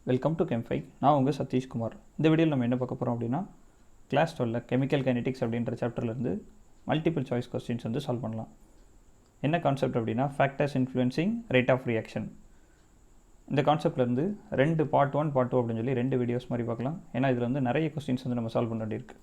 Welcome to கெம்5. நான் உங்கள் சதீஷ்குமார். இந்த வீடியோவில் நம்ம என்ன பார்க்க போகிறோம் அப்படின்னா, கிளாஸ் 12 கெமிக்கல் கைனெட்டிக்ஸ் அப்படின்ற சாப்டர்லேருந்து மல்டிபிள் சாய்ஸ் கொஸ்டின்ஸ் வந்து சால்வ் பண்ணலாம். என்ன கான்செப்ட் அப்படின்னா, factors influencing rate of reaction. இந்த கான்செப்ட்லேருந்து பார்ட் 1 பார்ட் 2 அப்படின்னு சொல்லி 2 வீடியோஸ் மாதிரி பார்க்கலாம். ஏன்னா இதில் வந்து நிறைய கொஸ்டின்ஸ் வந்து நம்ம சால்வ் பண்ண வேண்டியிருக்கு.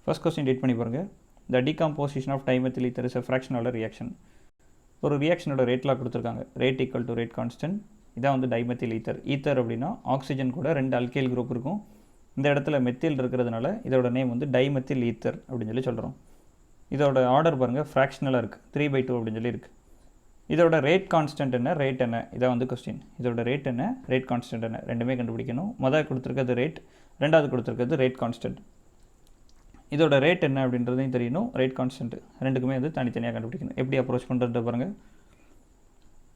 ஃபர்ஸ்ட் கொஸ்டின் ரீட் பண்ணி பாருங்கள். The decomposition of dimethyl ether is a ஃப்ராக்ஷனோட ரியாக்ஷன். ஒரு ரியாக்ஷனோட ரேட்லாம் கொடுத்துருக்காங்க. Rate equal to rate constant. இதான் வந்து டைமெத்தில் ஈத்தர். ஈத்தர் அப்படின்னா ஆக்சிஜன் கூட 2 அல்கைல் குரூப் இருக்கும். இந்த இடத்துல மெத்தில் இருக்கிறதுனால இதோட நேம் வந்து டைமெத்தில் ஈத்தர் அப்படின்னு சொல்லி சொல்கிறோம். இதோட ஆர்டர் பாருங்கள், ஃப்ராக்ஷனலாக இருக்குது, 3/2 அப்படின்னு சொல்லி இருக்குது. இதோட ரேட் கான்ஸ்டன்ட் என்ன, ரேட் என்ன, இதான் வந்து கொஸ்டின். இதோட ரேட் என்ன, ரேட் கான்ஸ்டன்ட் என்ன, ரெண்டுமே கண்டுபிடிக்கணும். முதல் கொடுத்துருக்கிறது ரேட், ரெண்டாவது கொடுத்துருக்கிறது ரேட் கான்ஸ்டன்ட். இதோட ரேட் என்ன அப்படின்றதையும் தெரியணும், ரேட் கான்ஸ்டன்ட் ரெண்டுக்குமே வந்து தனித்தனியாக கண்டுபிடிக்கணும். எப்படி அப்ரோச் பண்ணுறது பாருங்கள்.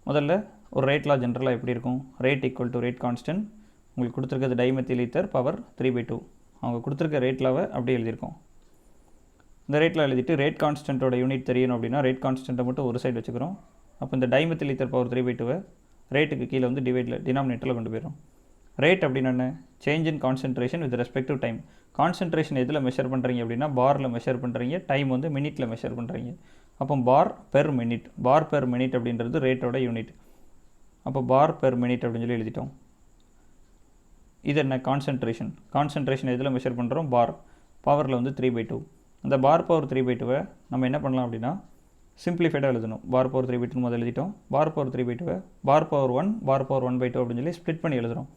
முதல்ல ஒரு ரேட்லாம் ஜென்ரலாக எப்படி இருக்கும், rate equal to rate constant. உங்களுக்கு கொடுத்துருக்கிறது டைமெத்தில் ஈத்தர் பவர் 3/2. அவங்க கொடுத்துருக்க ரேட்லாவை அப்படியே எழுதியிருக்கோம். இந்த ரேட்டில் எழுதிட்டு ரேட் கான்ஸ்டன்ட்டோட யூனிட் தெரியணும் அப்படின்னா ரேட் கான்ஸ்டன்ட்டை மட்டும் ஒரு சைடு வச்சுக்கிறோம். அப்போ இந்த டைமெத்தில் ஈத்தர் பவர் 3/2 ரேட்டுக்கு கீழே வந்து டினாமினேட்டரில் கொண்டு போயிடும். ரேட் அப்படின்னு என்ன, change in concentration with respect to time. Concentration எதில் மெஷர் பண்ணுறீங்க அப்படின்னா பாரில் மெஷர் பண்ணுறீங்க, டைம் வந்து மினிட்டில் மெஷர் பண்ணுறீங்க. அப்போ பார் பெர் மினிட் அப்படின்றது ரேட்டோட யூனிட். அப்போ பார் பெர் மினிட் அப்படின்னு சொல்லி எழுதிட்டோம். இது என்ன, கான்சன்ட்ரேஷன் எதில் மெஷர் பண்ணுறோம், பார், பவரில் வந்து 3/2. அந்த பார் பவர் 3/2 நம்ம என்ன பண்ணலாம் அப்படின்னா சிம்பிளிஃபைடாக எழுதணும். பார் பவர் 3/2 முதல் எழுதிட்டோம். பார் பவர் 3/2 பார் பவர் 1 பார் பவர் 1/2 அப்படின்னு சொல்லி ஸ்ப்ளிட் பண்ணி எழுதுகிறோம்.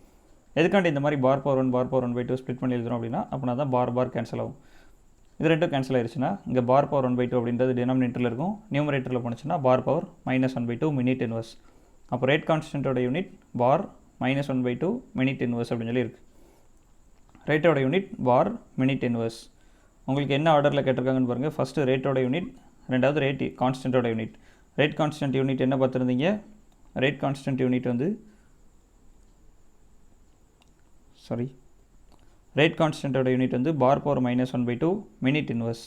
எதுக்காண்டி இந்த மாதிரி பார் பவர் 1 பார் பவர் 1/2 ஸ்ப்ளிட் பண்ணி எழுதுகிறோம் அப்படின்னா அப்படின்னா தான் பார் கேன்சல் ஆகும். இது ரெண்டும் கேன்சல் ஆயிடுச்சுன்னா இங்கே பார் பவர் 1/2 அப்படின்றது டினாமினேட்டரில் இருக்கும், நியூமரேட்டரில் போணுச்சுன்னா பார் பவர் -1/2 மினிட் இன்வர்ஸ். அப்போ ரேட் கான்ஸ்டன்ட்டோட யூனிட் பார் -1/2 மினிட் இன்வர்ஸ் அப்படின்னு சொல்லி இருக்குது. ரேட்டோட யூனிட் பார் மினிட் இன்வர்ஸ். உங்களுக்கு என்ன ஆர்டரில் கேட்டிருக்காங்கன்னு பாருங்கள். ஃபஸ்ட்டு ரேட்டோட யூனிட், ரெண்டாவது ரேட் கான்ஸ்டன்ட்டோட யூனிட். ரேட் கான்ஸ்டன்ட் யூனிட் என்ன பார்த்துருந்தீங்க, ரேட் கான்ஸ்டன்ட் யூனிட் வந்து ரேட் கான்ஸ்டன்ட்டோட யூனிட் வந்து பார் பவர் -1/2 மினிட் இன்வர்ஸ்.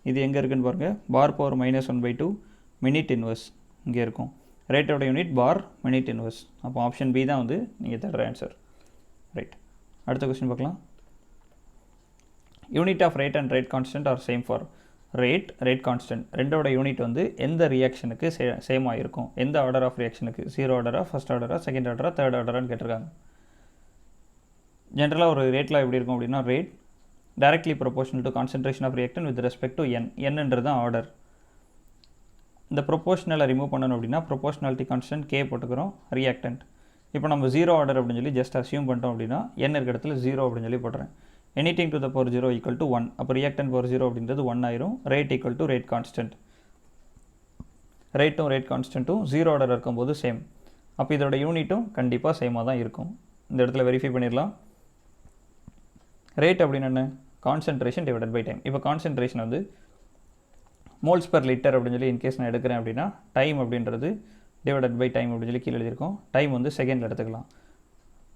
இது எங்கே இருக்குன்னு பாருங்கள், பார் பவர் -1/2 மினிட் இன்வர்ஸ் இங்கே இருக்கும். ரேட்டோட யூனிட் பார் மினிட் இன்வர்ஸ். அப்போ ஆப்ஷன் பி தான் வந்து நீங்கள் தேடுற ஆன்சர். ரைட், அடுத்த கொஸ்டின் பார்க்கலாம். Unit of rate and rate constant are same for rate constant. ரெண்டோட யூனிட் வந்து எந்த ரியாக்ஷனுக்கு சேமாக இருக்கும், எந்த ஆர்டர் ஆஃப் ரியாக்ஷனுக்கு, 0 ஆர்டரா, ஃபஸ்ட் ஆர்டரா, செகண்ட் ஆர்டரா, தேர்ட் ஆர்டரான்னு கேட்டிருக்காங்க. ஜென்ரலாக ஒரு ரேட்டில் எப்படி இருக்கும் அப்படின்னா, rate directly proportional to concentration of reactant with respect to என்னன்றது தான் ஆர்டர். இந்த ப்ரொபோஷனலை ரிமூவ் பண்ணணும் அப்படின்னா ப்ரொபோஷனாலிட்டி கான்ஸ்டன்ட் கே போட்டுக்கிறோம், ரியாக்டன்ட். இப்போ நம்ம 0 ஆர்டர் அப்படின்னு சொல்லி ஜஸ்ட் அசியூம் பண்ணிட்டோம் அப்படின்னா n இருக்க இடத்துல 0 அப்படின்னு சொல்லி போட்டுறேன். Anything to the power 0 equal to 1. அப்போ ரியாக்டன்ட் பவர் 0 அப்படின்றது 1 ஆயிரும். Rate equal to rate constant. ரேட்டும் ரேட் கான்ஸ்டன்ட்டும் 0 ஆர்டர் இருக்கும்போது சேம். அப்போ இதோட யூனிட்டும் கண்டிப்பாக சேமாக தான் இருக்கும். இந்த இடத்துல வெரிஃபை பண்ணிடலாம். ரேட் அப்படின்னு என்ன, கான்சன்ட்ரேஷன் டிவைடட் பை டைம். இப்போ கான்சன்ட்ரேஷன் வந்து மோல்ஸ் பர் லிட்டர் அப்படின்னு சொல்லி இன்கேஸ் நான் எடுக்கிறேன் அப்படின்னா டைம் அப்படின்றது டிவைடட் பை டைம் அப்படின்னு சொல்லி கீழே எழுதியிருக்கோம். டைம் வந்து செகண்டில் எடுத்துக்கலாம்.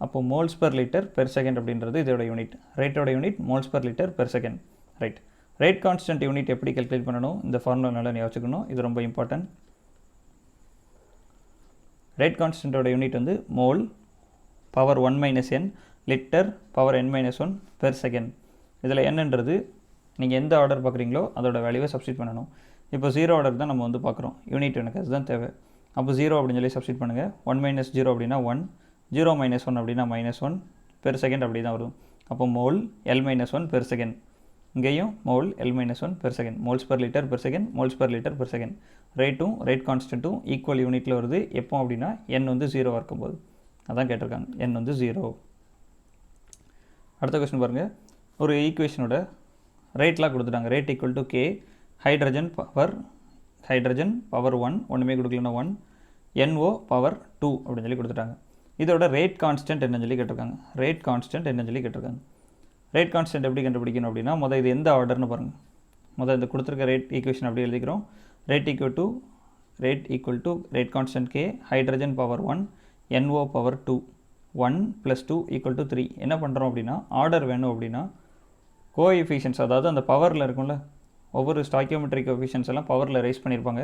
அப்போ moles per litre per second அப்படின்றது இதோட யூனிட். ரேட்டோட unit moles per litre per second. Right, rate constant unit எப்படி கால்குலேட் பண்ணணும், இந்த ஃபார்முலா நல்லா நீ வச்சுக்கணும், இது ரொம்ப இம்பார்ட்டன்ட். ரேட் கான்ஸ்டன்ட்டோட யூனிட் வந்து mole power 1 - n litre power n-1 per second. இதில் என்னன்றது நீங்கள் எந்த ஆர்டர் பார்க்குறீங்களோ அதோட வேல்யூவை சப்ஸ்டிட் பண்ணணும். இப்போ 0 ஆர்டர் தான் நம்ம வந்து பார்க்குறோம், யூனிட் எனக்கு அதுதான் தேவை. அப்போ 0 அப்படின்னு சொல்லி சப்ஸ்டிட் பண்ணுங்கள். 1 - 0 அப்படின்னா 1, 0 - 1 அப்படின்னா -1 பெர் செகண்ட் அப்படி தான் வரும். அப்போ மோல் L-1 பெர் செகண்ட். இங்கேயும் mole L-1 per second. Moles per litre per second, moles per litre per second. ரேட்டும் ரேட் கான்ஸ்டன்ட்டும் ஈக்குவல் யூனிட்டில் வருது. எப்போ அப்படின்னா n வந்து 0 இருக்கும்போது. அதான் கேட்டிருக்காங்க, n வந்து 0. அடுத்த கொஸ்டின் பாருங்கள். ஒரு ஈக்குவேஷனோட ரேட்லாம் கொடுத்துட்டாங்க. Rate equal to K, hydrogen power 1 ஒன்றுமே கொடுக்கலன்னா 1, NO பவர் 2 அப்படின்னு சொல்லி கொடுத்துட்டாங்க. இதோட ரேட் கான்ஸ்டன்ட் என்னன்னு சொல்லி கேட்டிருக்காங்க. ரேட் கான்ஸ்டன்ட் எப்படி கண்டுபிடிக்கணும் அப்படின்னா முதல் இது எந்த ஆர்டர்னு பாருங்கள். முதல் இந்த கொடுத்துருக்க ரேட் ஈக்குவேஷன் அப்படி எழுதிக்கிறோம். Rate equal to rate constant K, hydrogen power 1, NO power 2, 1 + 2 = 3. என்ன பண்ணுறோம் அப்படின்னா ஆர்டர் வேணும் அப்படின்னா கோஎஃபிஷியன்ஸ், அதாவது அந்த பவரில் இருக்கும்ல, ஒவ்வொரு ஸ்டாய்க்கியோமெட்ரிக் கோஎஃபிஷியன்ஸ் எல்லாம் பவரில் ரைஸ் பண்ணியிருப்பாங்க.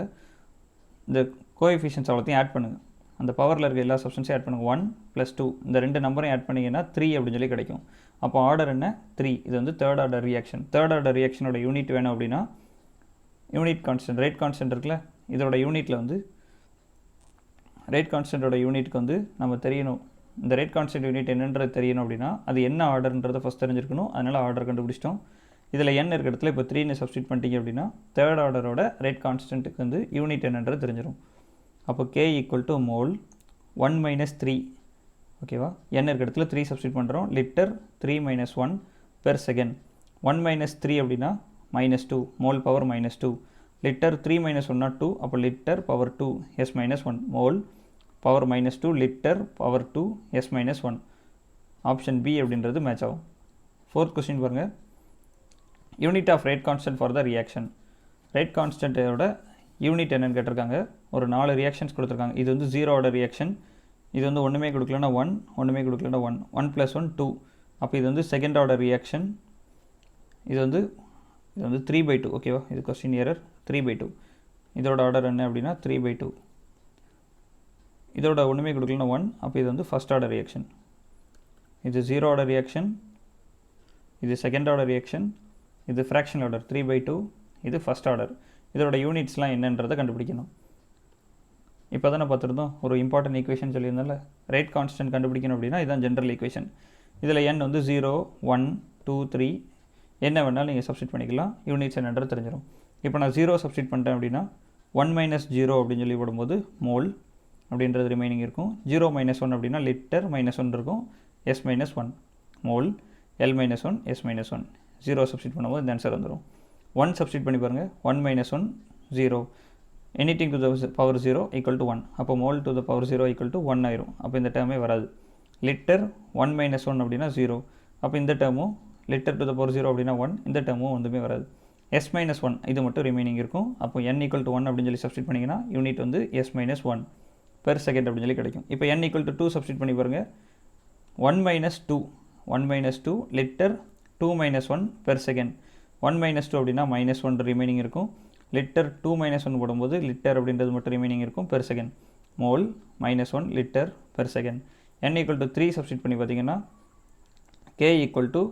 இந்த கோஎஃபிஷியன்ஸ் அவ்வளோத்தையும் ஆட் பண்ணுங்கள். அந்த பவரில் இருக்க எல்லா சப்ஸ்டன்ஸையும் ஆட் பண்ணுங்கள். 1 + 2 இந்த ரெண்டு நம்பரையும் ஆட் பண்ணிங்கன்னா 3 அப்படின்னு சொல்லி கிடைக்கும். அப்போ ஆர்டர் என்ன? 3. இது வந்து third order reaction. Third order ரியாக்ஷனோட யூனிட் வேணும் அப்படின்னா யூனிட் கான்ஸ்டன்ட், ரேட் கான்ஸ்டன்ட் இருக்குல்ல, இதோட யூனிட்டில் வந்து ரேட் கான்ஸ்டன்ட்டோட யூனிட்டுக்கு வந்து நம்ம தெரியணும். இந்த ரேட் கான்ஸ்டன்ட் யூனிட் என்னன்றது தெரியணும் அப்படின்னா அது என்ன ஆர்டர்ன்றதை ஃபஸ்ட் தெரிஞ்சிருக்கணும். அதனால் ஆர்டர் கண்டுபிடிச்சிட்டோம். இதில் n இருக்க இடத்துல இப்போ 3ன்னு சப்ஸ்டியூட் பண்ணிட்டீங்க அப்படின்னா தேர்ட் ஆர்டரோட ரேட் கான்ஸ்டன்ட்டுக்கு வந்து யூனிட் என்னன்றது தெரிஞ்சிடும். அப்போ K = மோல் 1 - 3. ஓகேவா? n இருக்க இடத்துல 3 சப்ஸ்டியூட் பண்ணுறோம். Litre 3 - 1 per second. 1 - 3 அப்படின்னா -2, மோல் பவர் -2. லிட்டர் 3 - 1 2, அப்போ litre power 2 s - 1 mole power -2 litre power 2 s - 1. Option B அப்படின்றது மேட்ச் ஆகும். ஃபோர்த் கொஸ்டின் பாருங்கள். Unit of rate constant for the reaction. Rate கான்ஸ்டன்ட்டோட யூனிட் என்னன்னு கேட்டிருக்காங்க. ஒரு 4 ரியாக்ஷன்ஸ் கொடுத்துருக்காங்க. இது வந்து 0 ஆர்டர் ரியாக்ஷன். இது வந்து ஒன்றுமே கொடுக்கலன்னா 1, ஒன்றுமே கொடுக்கலன்னா 1, 1 + 1 2. அப்போ இது வந்து செகண்ட் ஆர்டர் ரியாக்ஷன். இது வந்து 3/2. ஓகேவா? இது கொஸ்டின் எரர். 3/2. இதோட ஆர்டர் என்ன அப்படின்னா 3/2. இதோட ஒன்றுமே கொடுக்கலன்னா 1. அப்போ இது வந்து ஃபஸ்ட் ஆர்டர் ரியாக்ஷன். இது 0 ஆர்டர் ரியாக்ஷன். இது செகண்ட் ஆர்டர் ரியாக்ஷன். இது ஃப்ராக்ஷன் ஆர்டர் 3/2. இது ஃபஸ்ட் ஆர்டர். இதோட யூனிட்ஸ்லாம் என்னன்றதை கண்டுபிடிக்கணும். இப்போ தானே பார்த்துருந்தோம் ஒரு இம்பார்ட்டன்ட் ஈக்குவேஷன் சொல்லியிருந்தால ரேட் கான்ஸ்டன்ட் கண்டுபிடிக்கணும் அப்படின்னா இதுதான் ஜென்ரல் ஈக்குவேஷன். இதில் n வந்து 0, 1, 2, 3 என்ன வேணாலும் நீங்கள் சப்ஸ்டியூட் பண்ணிக்கலாம். யூனிட்ஸ் என்னன்றது தெரிஞ்சிடும். இப்போ நான் 0 சப்ஸ்டியூட் பண்ணிட்டேன் அப்படின்னா 1 - 0 அப்படின்னு சொல்லி போடும்போது மோல் அப்படின்றது ரிமைனிங் இருக்கும். 0 - 1 அப்படின்னா லிட்டர் -1 இருக்கும். s - 1 mole L - 1 s - 1. 0 substitute பண்ணும்போது இந்த ஆன்சர் வந்துடும். 1 சப்ஸ்டியூட் பண்ணி பாருங்கள். 1 - 1 0. Anything to the power 0 = 1. அப்போ மோல் டு த பவர் 0 = 1 ஆயிரும். அப்போ இந்த டேர்மே வராது. லிட்டர் 1 - 1 அப்படின்னா 0. அப்போ இந்த டேர்மும் லிட்டர் டு த பவர் 0 அப்படின்னா 1. இந்த டேர்மும் ஒன்றுமே வராது. s - 1 இது மட்டும் ரிமைனிங் இருக்கும். அப்போ n = 1 அப்படின்னு சொல்லி சப்ஸ்டியூட் பண்ணிங்கன்னா யூனிட் வந்து s - 1 பெர் செகண்ட் அப்படின்னு சொல்லி கிடைக்கும். இப்போ n = 2 சப்ஸ்டியூட் பண்ணி பாருங்கள். 1 - 2 லிட்டர் 2 - 1 பெர் செகண்ட். 1 - 2 அப்படின்னா -1 ரிமைனிங் இருக்கும். லிட்டர் 2 - 1 போடும்போது லிட்டர் அப்படின்றது மட்டும் ரிமைனிங் இருக்கும் per second. Mole -1 litre per second. n = 3 substitute பண்ணி பார்த்தீங்கன்னா K =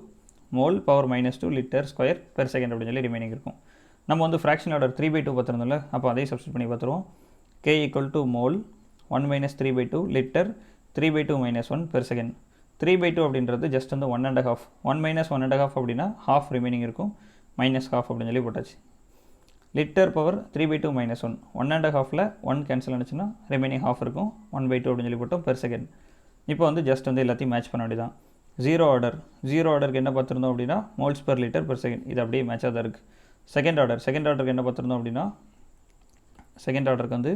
mole power -2 litre square per second அப்படின்னு சொல்லி ரிமைனிங் இருக்கும். நம்ம வந்து ஃப்ராக்ஷன் ஆர்டர் 3/2 பார்த்துருந்தோம்ல, அப்போ அதையும் சப்ஸ்டியூட் பண்ணி பார்த்துருவோம். K = mole 1 - 3/2 litre 3/2 - 1 per second. 3/2 அப்படின்றது ஜஸ்ட் வந்து 1.5. 1 - 1.5 அப்படின்னா ஹாஃப் ரிமைனிங் இருக்கும். -1/2 அப்படின்னு சொல்லி போட்டாச்சு. Litre power 3/2 - 1. 1.5ல் 1 கேன்சல் ஆனிச்சுன்னா ரிமைனிங் ஹாஃப் இருக்கும். 1/2 அப்படின்னு சொல்லி போட்டோம் பெர் செகண்ட். இப்போ வந்து ஜஸ்ட் வந்து எல்லாத்தையும் மேட்ச் பண்ண வேண்டியதான். 0 ஆர்டருக்கு என்ன பார்த்துருந்தோம் அப்படின்னா moles per litre per second. இது அப்படியே மேட்சாக தான் இருக்குது. செகண்ட் ஆர்டருக்கு என்ன பார்த்துருந்தோம் அப்படின்னா செகண்ட் ஆர்டருக்கு வந்து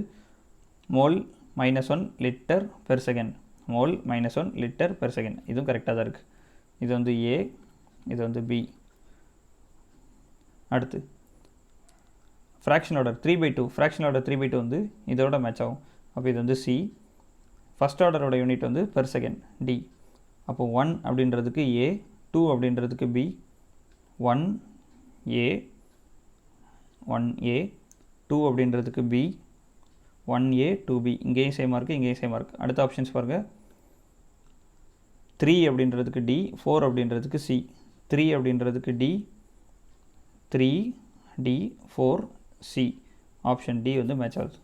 mole -1 litre per second. Mole -1 litre per second. இதுவும் கரெக்டாக தான் இருக்குது. இது வந்து A, இது வந்து B. அடுத்து ஃப்ராக்ஷன் ஆர்டர் 3/2. ஃப்ராக்ஷன் ஆர்டர் 3/2 வந்து இதோட மேட்ச் ஆகும். அப்போ இது வந்து C. ஃபஸ்ட் ஆர்டரோட யூனிட் வந்து பெர் செகண்ட் D. அப்போ 1 அப்படின்றதுக்கு A, 2 அப்படின்றதுக்கு B, 1A, 2 அப்படின்றதுக்கு B, 1A, 2B. இங்கேயும் சேமாக இருக்குது, இங்கேயும் சேமாக இருக்குது. அடுத்த ஆப்ஷன்ஸ் பாருங்கள். 3 அப்படின்றதுக்கு D, 4 அப்படின்றதுக்கு C. 3 அப்படின்றதுக்கு D, 3D, 4C. Option D வந்து மேட்ச் ஆகுது.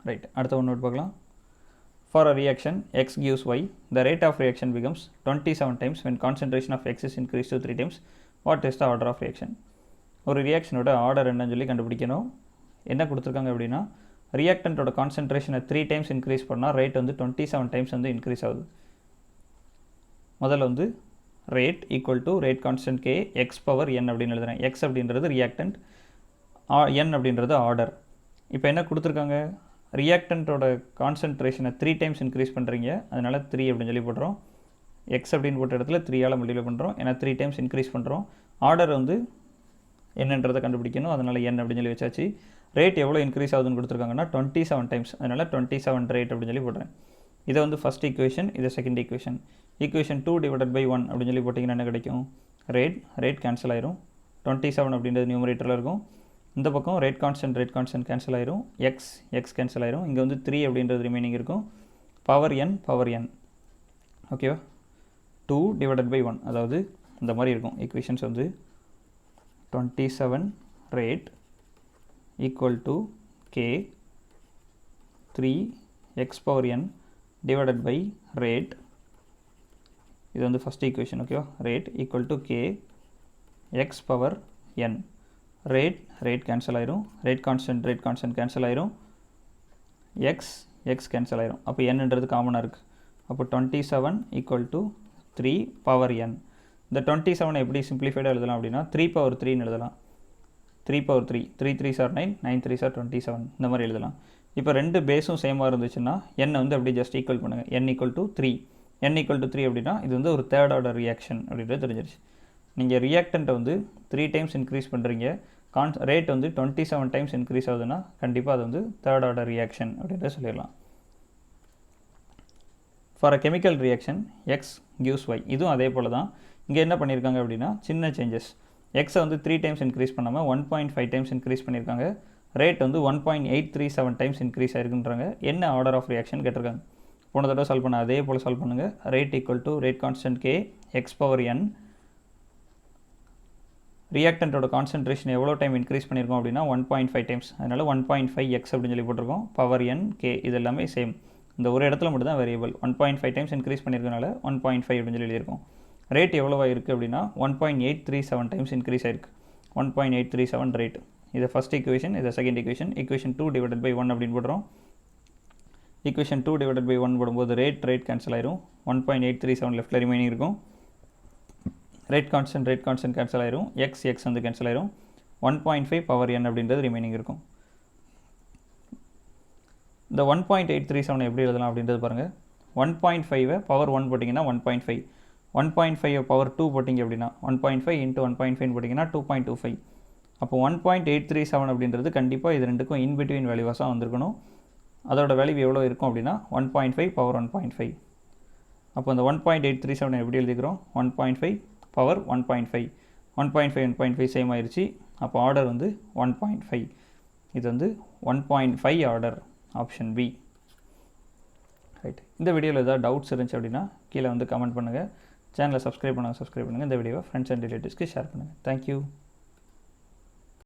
ரைட், அடுத்த ஒன்று நோட் பார்க்கலாம். For a reaction X gives Y, the rate of reaction becomes 27 times when concentration of X is increased to 3 times. What is the order of reaction? ஒரு ரியாக்ஷனோட order என்னன்னு சொல்லி கண்டுபிடிக்கணும். என்ன கொடுத்துருக்காங்க அப்படின்னா ரியாக்டன்ட்டோட கான்சன்ட்ரேஷனை 3 டைம்ஸ் இன்க்ரீஸ் பண்ணால் ரேட் வந்து 27 டைம்ஸ் வந்து இன்க்ரீஸ் ஆகுது. முதல்ல வந்து rate = rate constant K X power n அப்படின்னு எழுதுறேன். X அப்படின்றது ரியாக்டன்ட், n அப்படின்றது ஆர்டர். இப்போ என்ன கொடுத்துருக்காங்க, ரியாக்டன்ட்டோட கான்சன்ட்ரேஷனை 3 டைம்ஸ் இன்க்ரீஸ் பண்ணுறீங்க, அதனால் 3 அப்படின்னு சொல்லி போடுறோம். X அப்படின்னு போட்ட இடத்துல 3ஆல் மல்டிப்ளை பண்ணுறோம், ஏன்னா 3 டைம்ஸ் இன்க்ரீஸ் பண்ணுறோம். ஆர்டர் வந்து என்னன்றதை கண்டுபிடிக்கணும், அதனால் n அப்படின்னு சொல்லி வச்சாச்சு. ரேட் எவ்வளோ இன்க்ரீஸ் ஆகுதுன்னு கொடுத்துருக்காங்கன்னா 27 டைம்ஸ், அதனால் 27 ரேட் அப்படின்னு சொல்லி போடுறேன். இதை வந்து ஃபஸ்ட் ஈக்குவேஷன், இது செகண்ட் ஈக்குவேஷன். ஈக்குவேஷன் 2 / 1 அப்படின்னு சொல்லி போட்டிங்கன்னா என்ன கிடைக்கும், ரேட் கேன்சல் ஆயிரும். 27 அப்படின்றது நியூமரேட்டரில் இருக்கும். இந்த பக்கம் ரேட் கான்ஸ்டன்ட் கேன்சல் ஆயிரும், எக்ஸ் கேன்சல் ஆயிரும். இங்கே வந்து 3 அப்படின்றது ரிமைனிங் இருக்கும். பவர் n ஓகேவா, 2/1 அதாவது இந்த மாதிரி இருக்கும் ஈக்குவேஷன்ஸ் வந்து 27 rate equal to k 3x power n divided by rate. இது வந்து ஃபஸ்ட் ஈக்குவேஷன் ஓகேவா. Rate equal to k x power n. Rate cancel ஆயிரும், ரேட் கான்ஸ்டன்ட் கேன்சல் ஆயிரும், எக்ஸ் கேன்சல் ஆயிரும். அப்போ என்னன்றது காமனாக இருக்குது. அப்போ 27 ஈக்குவல் டு 3 பவர் n. இந்த 27 எப்படி சிம்பிளிஃபைடாக எழுதலாம் அப்படின்னா 3 பவர் 3ன்னு எழுதலாம். 3 power 3, 3 3s are 9, 9 3s are 27, இந்த மாதிரி எழுதலாம். இப்போ ரெண்டு பேஸும் சேமாக இருந்துச்சுன்னா n வந்து அப்படியே ஜஸ்ட் ஈக்குவல் பண்ணுங்கள். n ஈக்குவல் டு 3 அப்படின்னா இது வந்து ஒரு தேர்ட் ஆர்டர் ரியாக்ஷன் அப்படின்றது தெரிஞ்சிருச்சு. நீங்கள் ரியாக்டண்ட்டை வந்து 3 டைம்ஸ் இன்க்ரீஸ் பண்ணுறீங்க, ரேட் வந்து 27 டைம்ஸ் இன்க்ரீஸ் ஆகுதுன்னா கண்டிப்பாக அது வந்து தேர்ட் ஆர்டர் ரியாக்ஷன் அப்படின்றத சொல்லிடலாம். For a chemical reaction X gives Y. இதுவும் அதே போல் தான். இங்கே என்ன பண்ணியிருக்காங்க அப்படின்னா சின்ன சேஞ்சஸ். எக்ஸை வந்து 3 டைம்ஸ் இன்க்ரீஸ் பண்ணாமல் 1.5 டைம்ஸ் இன்க்ரீஸ் பண்ணியிருக்காங்க. ரேட் வந்து 1.837 டைம்ஸ் இன்க்ரீஸ் ஆயிருக்குன்றாங்க. என்ன ஆர்டர் ஆஃப் ரியாக்ஷன் கேட்டிருக்காங்க. போன தடவை சால்வ் பண்ண அதே போல் சால்வ் பண்ணுங்கள். Rate equal to rate constant k X power n. ரியாக்டண்ட்டோட கான்சன்ட்ரேஷன் எவ்வளோ டைம் இன்க்ரீஸ் பண்ணியிருக்கோம் அப்படின்னா 1.5 டைம்ஸ். அதனால் 1.5x அப்படின்னு சொல்லி போட்டிருக்கோம். பவர் n k இது எல்லாமே சேம். இந்த ஒரு இடத்துல மட்டும் தான் வேரியபிள். 1.5 டைம்ஸ் இன்க்ரீஸ் பண்ணியிருக்கனால 1.5 அப்படின்னு சொல்லி எழுதியிருக்கோம். ரேட் எவ்வளோவா இருக்குது அப்படின்னா 1.837 டைம்ஸ் இன்க்ரீஸ் ஆயிருக்கு. 1.837 ரேட். இது ஃபஸ்ட் ஈக்குவேஷன், இது செகண்ட் ஈக்குவேஷன். ஈக்குவேஷன் 2/1 அப்படின்னு போடுறோம். ஈக்குவேஷன் 2/1 போடும்போது ரேட் கேன்சல் ஆயிரும். 1.837 லெஃப்ட்டில் ரிமைனிங் இருக்கும். ரேட் கான்ஸ்டன்ட் கேன்சல் ஆயிரும், எக்ஸ் வந்து கேன்சல் ஆயிரும். 1.5 பவர் n அப்படின்றது ரிமைனிங் இருக்கும். இந்த 1.837 எப்படி எழுதலாம் அப்படின்றது பாருங்கள். 1.5 பவர் 1 போட்டிங்கன்னா 1.5, 1.5 பவர் 2 போட்டிங்க அப்படின்னா 1.5 இன்ட்டு 1.5 போட்டிங்கன்னா 2.25. அப்போ 1.837 அப்படின்றது கண்டிப்பாக இது ரெண்டுக்கும் இன்பிட்வீன் வேல்யூவாஸாக வந்திருக்கணும். அதோட வேல்யூ எவ்வளோ இருக்கும் அப்படின்னா 1.5 பவர் 1.5. அப்போ அந்த 1.837 எப்படி எழுதிக்கிறோம், 1.5 பவர் 1.5, 1.5 சேம் ஆயிடுச்சு. அப்போ ஆர்டர் வந்து 1.5. இது வந்து 1.5 ஆர்டர், ஆப்ஷன் பி. ரைட். இந்த வீடியோவில் ஏதாவது டவுட்ஸ் இருந்துச்சு அப்படின்னா கீழே வந்து கமெண்ட் பண்ணுங்கள். சேனலை சப்ஸ்கிரைப் பண்ணுங்கள். இந்த வீடியோவை ஃப்ரெண்ட்ஸ் அண்ட் ரிலேட்டிவ்ஸ்க்கு ஷேர் பண்ணுங்கள். தேங்க்யூ.